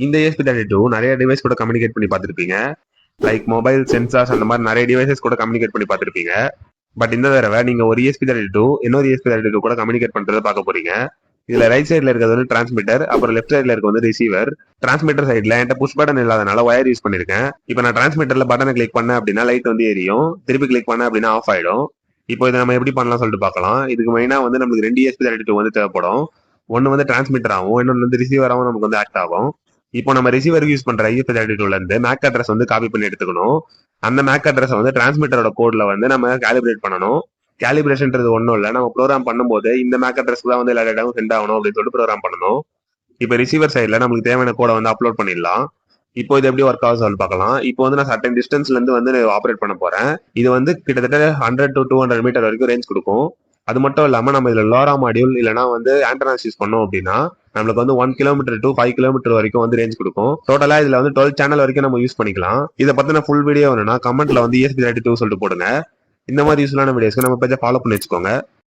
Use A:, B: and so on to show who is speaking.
A: இந்த ESP32 நிறைய device கூட கம்யூனிகேட் பண்ணி பார்த்துருப்பீங்க. லைக் மொபைல் சென்சார்ஸ் அந்த மாதிரி நிறைய டிவைசஸ் கூட கம்யூனிகேட் பண்ணி பார்த்துருப்பீங்க. பட் இந்த தடவை நீங்க ஒரு ESP32 இன்னொரு ESP32 கூட கம்யூனிகேட் பண்றதை பார்க்க போறீங்க. இதுல ரைட் சைடுல இருக்கிறது வந்து டிரான்ஸ்மிட்டர், அப்புறம் லெஃப்ட் சைடுல இருக்க வந்து ரிசீவர். டிரான்ஸ்மிட்டர் சைடுல என்கிட்ட புஷ் பட்டன் இல்லாதனால ஒயர் யூஸ் பண்ணிருக்கேன். இப்போ நான் டிரான்ஸ்மிட்டர்ல பட்டனை கிளிக் பண்ணேன் அப்படின்னா லைட் வந்து எரியும், திருப்பி கிளிக் பண்ணேன் அப்படின்னா ஆஃப் ஆயிடும். இப்போ இதை நம்ம எப்படி பண்ணலாம் சொல்லிட்டு பார்க்கலாம். இதுக்கு மெயினா வந்து நமக்கு 2 ESP32 வந்து தேவைப்படும். ஒன்னு வந்து டிரான்ஸ்மிட்டர் ஆகும், இன்னொன்று வந்து ரிசீவராகவும் நமக்கு வந்து ஆக்ட் ஆகும். இப்போ நம்ம ரிசீவருக்கு யூஸ் பண்ற ESP32ல இருந்து மேக் அட்ரஸ் வந்து காப்பி பண்ணி எடுத்துக்கணும். அந்த மேக் அட்ரஸ் வந்து டிரான்ஸ்மிட்டரோட கோட்ல வந்து நம்ம கேலிபிரேட் பண்ணணும். கேலிபிரேஷன்ன்றது ஒன்றும் இல்லை, நம்ம ப்ரோக்ராம் பண்ணும்போது இந்த மேக் அட்ரஸ்க்கு தான் வந்து எல்லா டேட்டாவும் சென்ட் ஆகணும் அப்படின்னு சொல்லிட்டு ப்ரோக்ராம் பண்ணணும். இப்போ ரிசீவர் சைடில் நம்மளுக்கு தேவையான கோடை வந்து அப்லோட் பண்ணிடலாம். இப்போ இது எப்படி ஒர்க் ஆகும் சொல்லி பார்க்கலாம். இப்போ வந்து நான் சர்டன் டிஸ்டன்ஸ்ல இருந்து வந்து ஆப்ரேட் பண்ண போறேன். இது வந்து கிட்டத்தட்ட 100 to 200 மீட்டர் வரைக்கும் ரேஞ்ச் கொடுக்கும். அது மட்டும் இல்லாம நம்ம இதுல லோரா மாடியூல் இல்லைனா வந்து ஆண்டனாஸ் யூஸ் பண்ணோம் அப்படின்னா நம்மளுக்கு வந்து 1 கிலோமீட்டர் to 5 கிலோமீட்டர் வரைக்கும் வந்து ரேஞ்ச் கொடுக்கும். டோட்டலா இதுல வந்து 12 சேனல் வரைக்கும் நம்ம யூஸ் பண்ணிக்கலாம். இதை பத்தின ஃபுல் வீடியோ வேணும்னா கமெண்ட்ல வந்து ESP32 சொல்லிட்டு போடுங்க. இந்த மாதிரி யூஸ்ஃபுல்லான வீடியோஸ்க்கு நம்ம பேஜை ஃபாலோ பண்ணி வச்சுக்கோங்க.